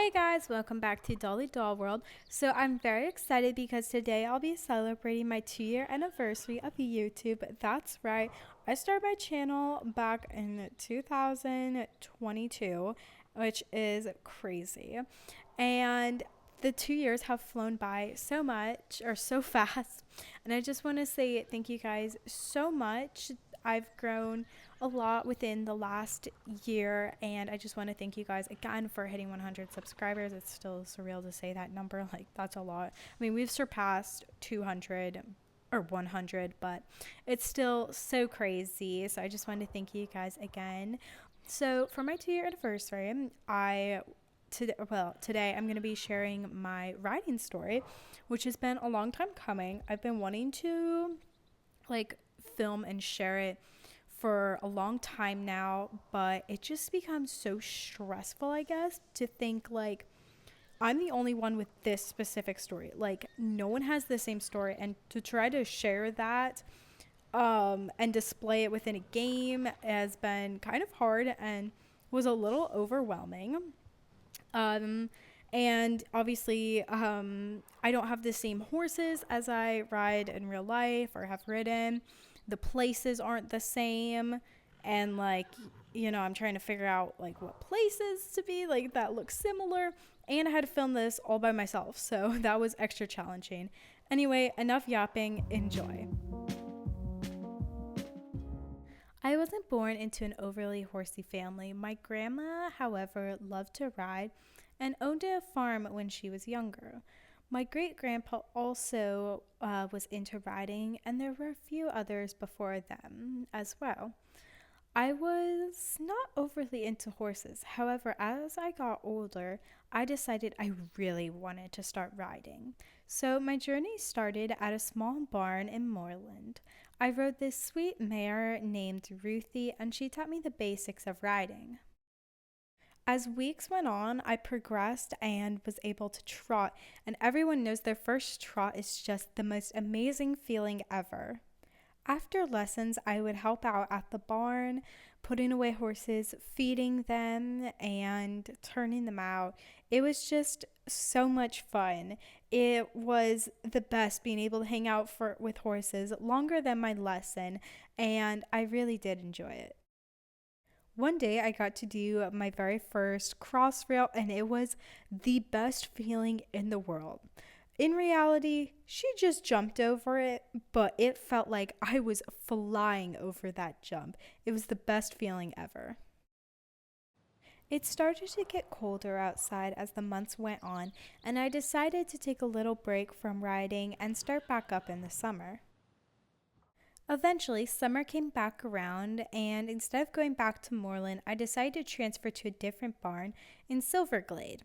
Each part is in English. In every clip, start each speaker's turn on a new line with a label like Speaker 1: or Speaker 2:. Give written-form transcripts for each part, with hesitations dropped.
Speaker 1: Hey guys, welcome back to Dolly Doll World. So I'm very excited because today I'll be celebrating my 2-year anniversary of YouTube. That's right, I started my channel back in 2022, which is crazy. And the 2 years have flown by so much or so fast. And I just want to say thank you guys so much. I've grown a lot within the last year, and I just want to thank you guys again for hitting 100 subscribers. It's still surreal to say that number, like that's a lot. I mean, we've surpassed 200 or 100, but it's still so crazy. So I just want to thank you guys again. So for my 2-year anniversary, today I'm going to be sharing my writing story, which has been a long time coming. I've been wanting to like film and share it for a long time now, but it just becomes so stressful, I guess, to think like I'm the only one with this specific story. Like no one has the same story, and to try to share that and display it within a game has been kind of hard and was a little overwhelming. Um, and obviously, I don't have the same horses as I ride in real life or have ridden. The places aren't the same. And, like, I'm trying to figure out, like, what places to be, like, that look similar. And I had to film this all by myself. So that was extra challenging. Anyway, enough yapping. Enjoy. I wasn't born into an overly horsey family. My grandma, however, loved to ride and owned a farm when she was younger. My great grandpa also was into riding, and there were a few others before them as well. I was not overly into horses. However, as I got older, I decided I really wanted to start riding. So my journey started at a small barn in Moreland. I rode this sweet mare named Ruthie, and she taught me the basics of riding. As weeks went on, I progressed and was able to trot, and everyone knows their first trot is just the most amazing feeling ever. After lessons, I would help out at the barn, putting away horses, feeding them, and turning them out. It was just so much fun. It was the best being able to hang out with horses longer than my lesson, and I really did enjoy it. One day I got to do my very first cross rail, and it was the best feeling in the world. In reality, she just jumped over it, but it felt like I was flying over that jump. It was the best feeling ever. It started to get colder outside as the months went on, and I decided to take a little break from riding and start back up in the summer. Eventually, summer came back around, and instead of going back to Moreland, I decided to transfer to a different barn in Silverglade.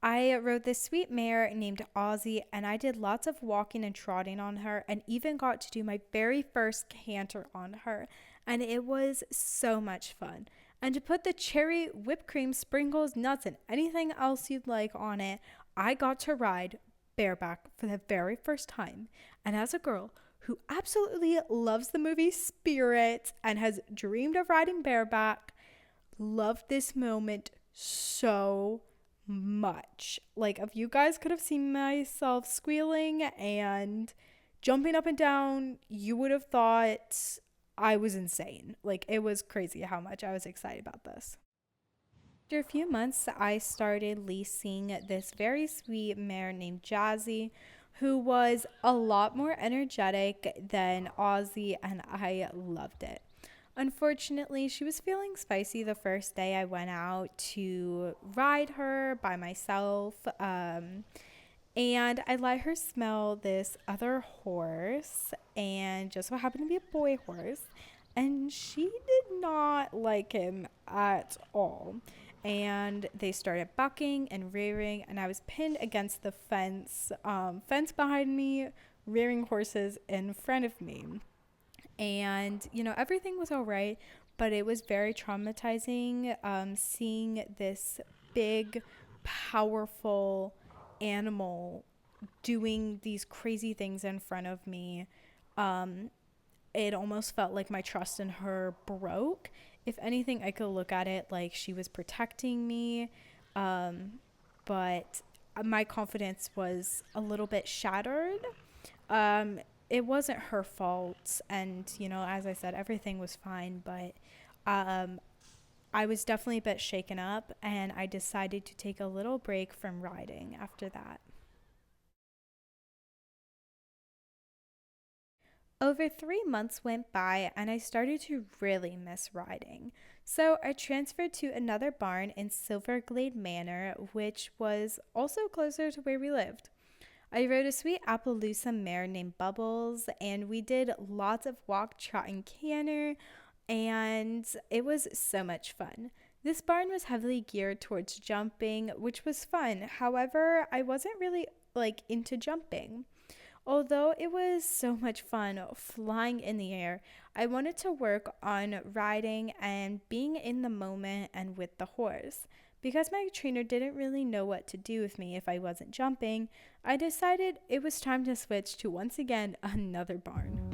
Speaker 1: I rode this sweet mare named Ozzy, and I did lots of walking and trotting on her, and even got to do my very first canter on her, and it was so much fun. And to put the cherry, whipped cream, sprinkles, nuts, and anything else you'd like on it, I got to ride bareback for the very first time. And as a girl who absolutely loves the movie Spirit and has dreamed of riding bareback, loved this moment so much. Like, if you guys could have seen myself squealing and jumping up and down, you would have thought I was insane. Like, it was crazy how much I was excited about this. After a few months, I started leasing this very sweet mare named Jazzy, who was a lot more energetic than Ozzy, and I loved it. Unfortunately, she was feeling spicy the first day I went out to ride her by myself. And I let her smell this other horse, and just so happened to be a boy horse. And she did not like him at all. And they started bucking and rearing, and I was pinned against the fence behind me, rearing horses in front of me. And everything was all right, but it was very traumatizing, seeing this big powerful animal doing these crazy things in front of me. It almost felt like my trust in her broke. If anything, I could look at it like she was protecting me. but my confidence was a little bit shattered. Um, it wasn't her fault, and as I said, everything was fine, but um, I was definitely a bit shaken up, and I decided to take a little break from riding after that. Over 3 months went by, and I started to really miss riding. So I transferred to another barn in Silverglade Manor, which was also closer to where we lived. I rode a sweet Appaloosa mare named Bubbles, and we did lots of walk, trot, and canter, and it was so much fun. This barn was heavily geared towards jumping, which was fun. However, I wasn't really into jumping. Although it was so much fun flying in the air, I wanted to work on riding and being in the moment and with the horse. Because my trainer didn't really know what to do with me if I wasn't jumping, I decided it was time to switch to once again another barn.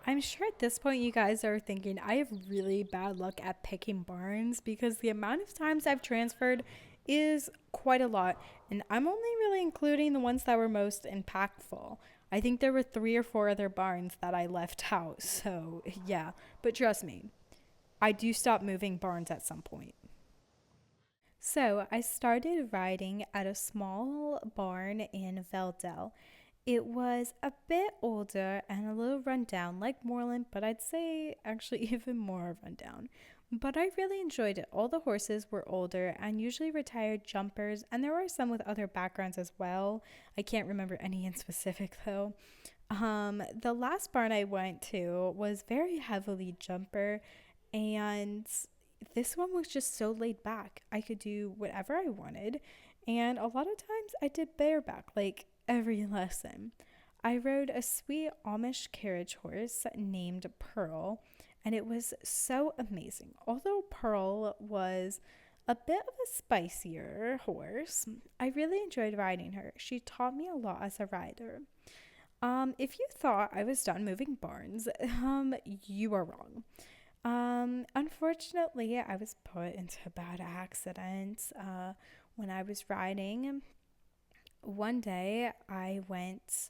Speaker 1: I'm sure at this point you guys are thinking I have really bad luck at picking barns because the amount of times I've transferred is quite a lot, and I'm only really including the ones that were most impactful. I think there were 3 or 4 other barns that I left out, so yeah, but trust me, I do stop moving barns at some point. So I started riding at a small barn in Veldel. It was a bit older and a little rundown, like Moreland, but I'd say actually even more rundown. But I really enjoyed it. All the horses were older and usually retired jumpers, and there were some with other backgrounds as well. I can't remember any in specific though. The last barn I went to was very heavily jumper, and this one was just so laid back. I could do whatever I wanted, and a lot of times I did bareback, like every lesson. I rode a sweet Amish carriage horse named Pearl, and it was so amazing. Although Pearl was a bit of a spicier horse, I really enjoyed riding her. She taught me a lot as a rider. If you thought I was done moving barns, you are wrong. Unfortunately, I was put into a bad accident when I was riding. One day, I wanted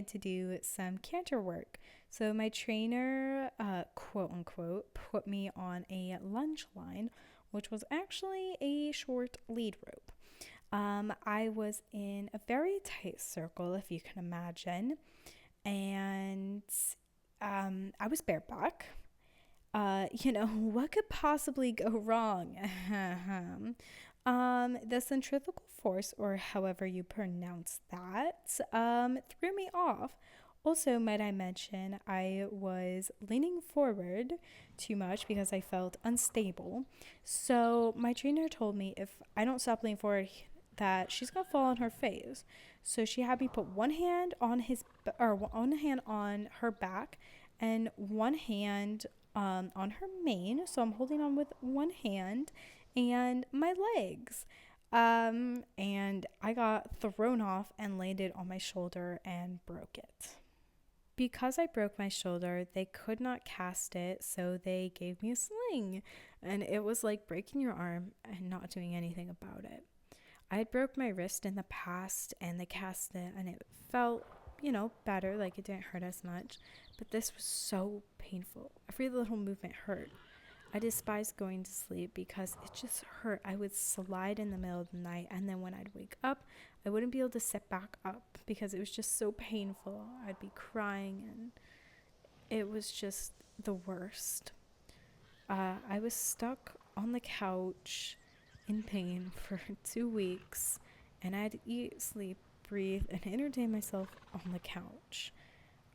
Speaker 1: to do some canter work. So my trainer, quote unquote, put me on a lunge line, which was actually a short lead rope. I was in a very tight circle, if you can imagine, and I was bareback. What could possibly go wrong? The centrifugal force, or however you pronounce that, threw me off. Also, might I mention, I was leaning forward too much because I felt unstable. So, my trainer told me if I don't stop leaning forward, that she's gonna fall on her face. So she had me put one hand on one hand on her back, and one hand on her mane. So I'm holding on with one hand and my legs. And I got thrown off and landed on my shoulder and broke it. Because I broke my shoulder, they could not cast it, so they gave me a sling. And it was like breaking your arm and not doing anything about it. I had broke my wrist in the past and they cast it, and it felt, better, like it didn't hurt as much. But this was so painful. Every little movement hurt. I despised going to sleep because it just hurt. I would slide in the middle of the night, and then when I'd wake up, I wouldn't be able to sit back up because it was just so painful. I'd be crying, and it was just the worst. I was stuck on the couch in pain for 2 weeks, and I had to eat, sleep, breathe, and entertain myself on the couch.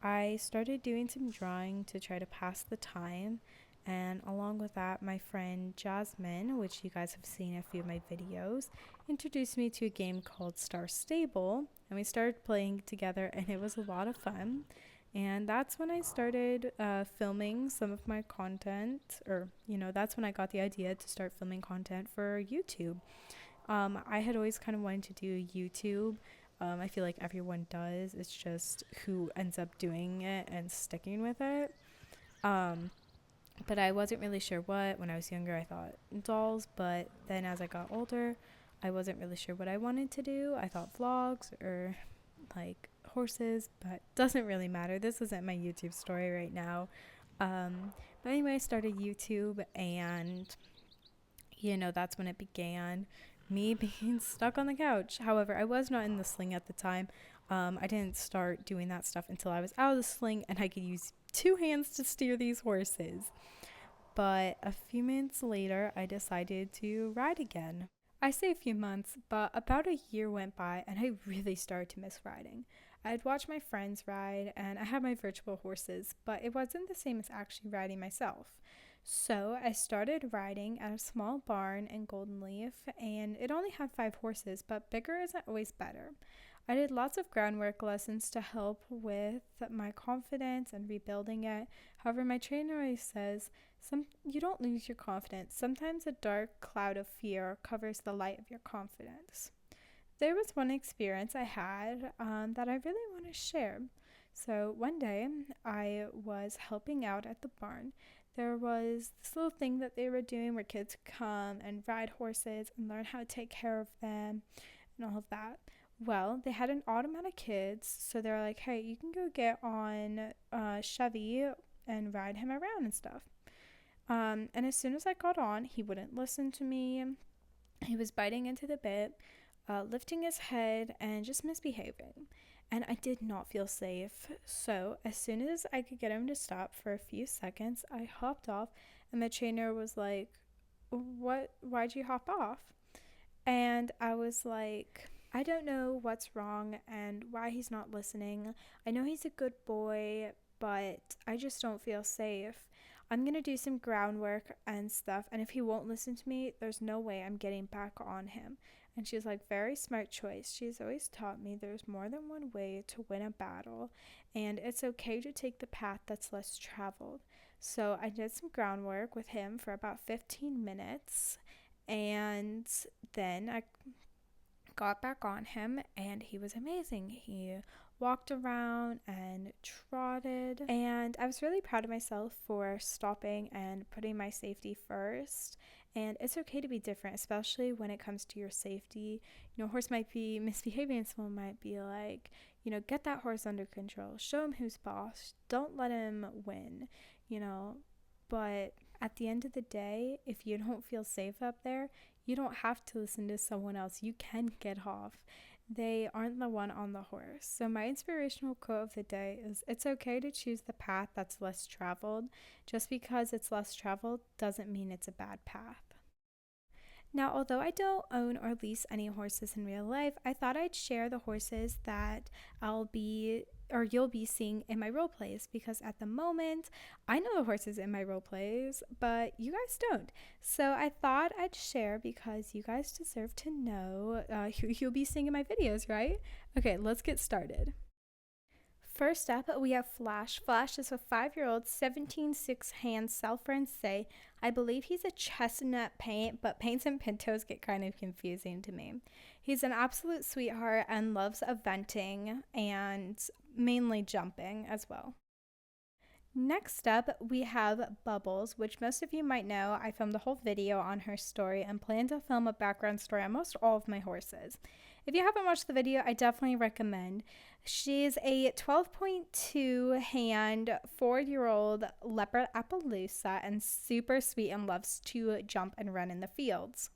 Speaker 1: I started doing some drawing to try to pass the time, and along with that, my friend Jasmine, which you guys have seen in a few of my videos, introduced me to a game called Star Stable, and we started playing together, and it was a lot of fun. And that's when I started filming some of my content, or, that's when I got the idea to start filming content for YouTube. I had always kind of wanted to do YouTube. I feel like everyone does. It's just who ends up doing it and sticking with it. Um, but I wasn't really sure what. When I was younger, I thought dolls, but then as I got older, I wasn't really sure what I wanted to do. I thought vlogs or like horses, but doesn't really matter. This isn't my YouTube story right now. But anyway, I started YouTube, and that's when it began, me being stuck on the couch. However, I was not in the sling at the time. I didn't start doing that stuff until I was out of the sling and I could use two hands to steer these horses. But a few months later, I decided to ride again. I say a few months, but about a year went by and I really started to miss riding. I'd watch my friends ride and I had my virtual horses, but it wasn't the same as actually riding myself. So I started riding at a small barn in Golden Leaf, and it only had 5 horses, but bigger isn't always better. I did lots of groundwork lessons to help with my confidence and rebuilding it. However, my trainer always says, you don't lose your confidence. Sometimes a dark cloud of fear covers the light of your confidence. There was one experience I had that I really want to share. So one day I was helping out at the barn. There was this little thing that they were doing where kids come and ride horses and learn how to take care of them and all of that. Well, they had an automatic kids, so they were like, hey, you can go get on Chevy and ride him around and stuff. And as soon as I got on, he wouldn't listen to me. He was biting into the bit, lifting his head, and just misbehaving. And I did not feel safe. So as soon as I could get him to stop for a few seconds, I hopped off, and the trainer was like, why'd you hop off? And I was like, I don't know what's wrong and why he's not listening. I know he's a good boy, but I just don't feel safe. I'm going to do some groundwork and stuff, and if he won't listen to me, there's no way I'm getting back on him. And she's like, very smart choice. She's always taught me there's more than one way to win a battle, and it's okay to take the path that's less traveled. So I did some groundwork with him for about 15 minutes, and then I got back on him, and he was amazing. He walked around and trotted, and I was really proud of myself for stopping and putting my safety first. And it's okay to be different, especially when it comes to your safety. A horse might be misbehaving, and someone might be like, get that horse under control, show him who's boss, don't let him win, but at the end of the day, if you don't feel safe up there, you don't have to listen to someone else. You can get off. They aren't the one on the horse. So my inspirational quote of the day is, it's okay to choose the path that's less traveled. Just because it's less traveled doesn't mean it's a bad path. Now, although I don't own or lease any horses in real life, I thought I'd share the horses that you'll be seeing in my role plays, because at the moment I know the horses in my role plays, but you guys don't. So I thought I'd share because you guys deserve to know who you'll be seeing in my videos, right? Okay, let's get started. First up, we have Flash. Flash is a 5-year-old 17/6 hand Self-Francais. I believe he's a chestnut paint, but paints and pintos get kind of confusing to me. He's an absolute sweetheart and loves eventing and mainly jumping as well. Next up, we have Bubbles, which most of you might know. I filmed a whole video on her story and plan to film a background story on most all of my horses. If you haven't watched the video, I definitely recommend. She's a 12.2 hand, 4-year-old leopard Appaloosa and super sweet and loves to jump and run in the fields.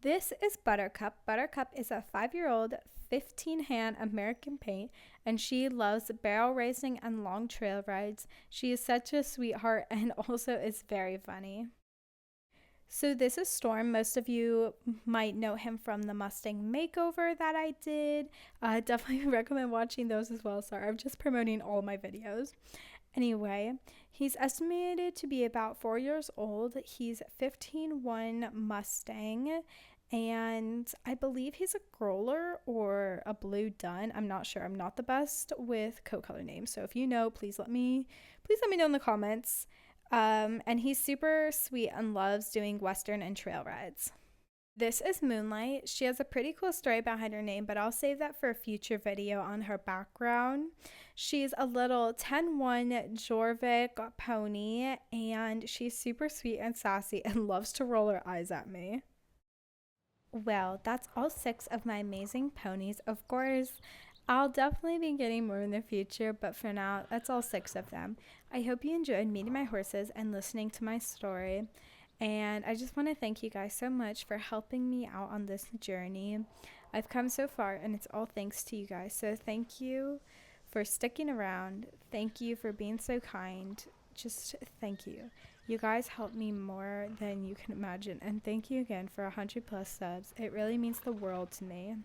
Speaker 1: This is Buttercup. Buttercup is a 5-year-old, 15 hand American paint, and she loves barrel racing and long trail rides. She is such a sweetheart and also is very funny. So this is Storm. Most of you might know him from the Mustang makeover that I did. Definitely recommend watching those as well. Sorry, I'm just promoting all my videos. Anyway, he's estimated to be about 4 years old. He's 15-1 Mustang, and I believe he's a growler or a blue dun. I'm not sure. I'm not the best with coat color names, so if you know, please let me know in the comments. And he's super sweet and loves doing western and trail rides. This is Moonlight. She has a pretty cool story behind her name, but I'll save that for a future video on her background. She's a little 10-1 Jorvik pony, and she's super sweet and sassy and loves to roll her eyes at me. Well, that's all 6 of my amazing ponies. Of course, I'll definitely be getting more in the future, but for now, that's all 6 of them. I hope you enjoyed meeting my horses and listening to my story. And I just want to thank you guys so much for helping me out on this journey. I've come so far, and it's all thanks to you guys. So thank you for sticking around. Thank you for being so kind. Just thank you. You guys help me more than you can imagine. And thank you again for 100 plus subs. It really means the world to me.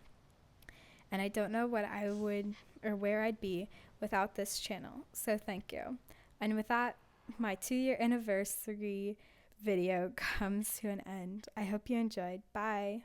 Speaker 1: And I don't know what I would or where I'd be without this channel. So thank you. And with that, my 2-year anniversary video comes to an end. I hope you enjoyed. Bye.